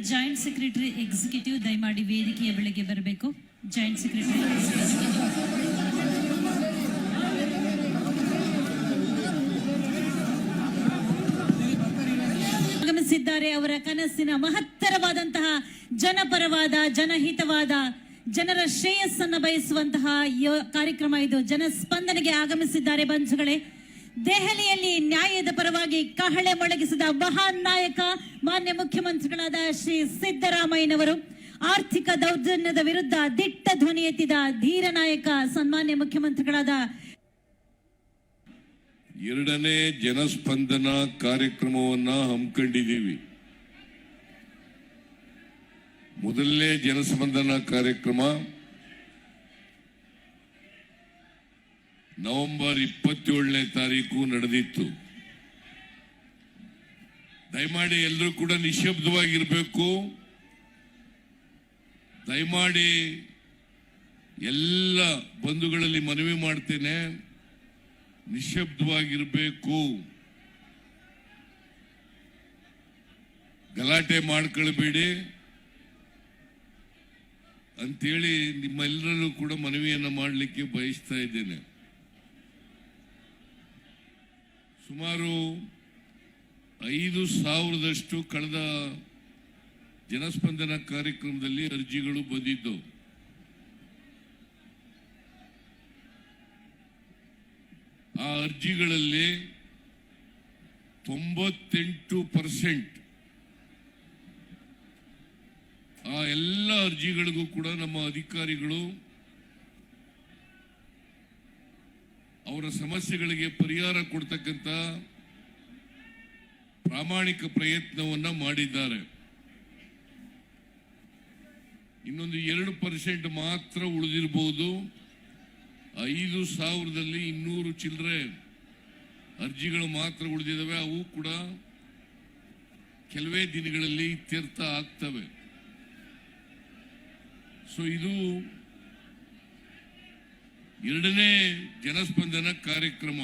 Joint secretary executive ದಯಮಾಡಿ ವೇದಿಕೆಯ ಬಳಿಗೆ ಬರಬೇಕು. ಜಾಯಿಂಟ್ ಸೆಕ್ರೆಟರಿ ಆಗಮಿಸಿದ್ದಾರೆ. ಅವರ ಕನಸಿನ ಮಹತ್ತರವಾದಂತಹ ಜನಪರವಾದ, ಜನಹಿತವಾದ, ಜನರ ಶ್ರೇಯಸ್ಸನ್ನು ಬಯಸುವಂತಹ ಕಾರ್ಯಕ್ರಮ ಇದು. ಜನಸ್ಪಂದನೆಗೆ ಆಗಮಿಸಿದ್ದಾರೆ ಬಂಧುಗಳೇ. ದೆಹಲಿಯಲ್ಲಿ ನ್ಯಾಯದ ಪರವಾಗಿ ಕಹಳೆ ಮೊಳಗಿಸಿದ ಮಹಾನ್ ನಾಯಕ ಮಾನ್ಯ ಮುಖ್ಯಮಂತ್ರಿಗಳಾದ ಶ್ರೀ ಸಿದ್ದರಾಮಯ್ಯನವರು, ಆರ್ಥಿಕ ದೌರ್ಜನ್ಯದ ವಿರುದ್ಧ ದಿಟ್ಟ ಧ್ವನಿ ಎತ್ತಿದ ಧೀರ ನಾಯಕ ಸನ್ಮಾನ್ಯ ಮುಖ್ಯಮಂತ್ರಿಗಳಾದ ಎರಡನೇ ಜನಸ್ಪಂದನ ಕಾರ್ಯಕ್ರಮವನ್ನ ಹಮ್ಮಿಕೊಂಡಿದ್ದೀವಿ. ಮೊದಲನೇ ಜನಸ್ಪಂದನ ಕಾರ್ಯಕ್ರಮ ನವೆಂಬರ್ 27ನೇ ತಾರೀಕು ನಡೆದಿತ್ತು. ದಯಮಾಡಿ ಎಲ್ಲರೂ ಕೂಡ ನಿಶ್ಶಬ್ದವಾಗಿರಬೇಕು. ದಯಮಾಡಿ ಎಲ್ಲ ಬಂಧುಗಳಲ್ಲಿ ಮನವಿ ಮಾಡ್ತೇನೆ, ನಿಶ್ಶಬ್ದವಾಗಿರಬೇಕು, ಗಲಾಟೆ ಮಾಡ್ಕೊಳ್ಬೇಡಿ ಅಂತೇಳಿ ನಿಮ್ಮೆಲ್ಲರಲ್ಲೂ ಕೂಡ ಮನವಿಯನ್ನು ಮಾಡಲಿಕ್ಕೆ ಬಯಸ್ತಾ ಇದ್ದೇನೆ. ಸುಮಾರು 5,000ದಷ್ಟು ಕಳೆದ ಜನಸ್ಪಂದನ ಕಾರ್ಯಕ್ರಮದಲ್ಲಿ ಅರ್ಜಿಗಳು ಬಂದಿದ್ದು. ಆ ಅರ್ಜಿಗಳಲ್ಲಿ 98% ಆ ಎಲ್ಲ ಅರ್ಜಿಗಳಿಗೂ ಕೂಡ ನಮ್ಮ ಅಧಿಕಾರಿಗಳು ಅವರ ಸಮಸ್ಯೆಗಳಿಗೆ ಪರಿಹಾರ ಕೊಡ್ತಕ್ಕಂಥ ಪ್ರಾಮಾಣಿಕ ಪ್ರಯತ್ನವನ್ನ ಮಾಡಿದ್ದಾರೆ. ಇನ್ನೊಂದು 2% ಮಾತ್ರ ಉಳಿದಿರಬಹುದು. 5,000ದಲ್ಲಿ 200 ಚಿಲ್ಲರೆ ಅರ್ಜಿಗಳು ಮಾತ್ರ ಉಳಿದಿದ್ದಾವೆ. ಅವು ಕೂಡ ಕೆಲವೇ ದಿನಗಳಲ್ಲಿ ಇತ್ಯರ್ಥ ಆಗ್ತವೆ. ಸೊ ಇದು ಎರಡನೇ ಜನಸ್ಪಂದನ ಕಾರ್ಯಕ್ರಮ.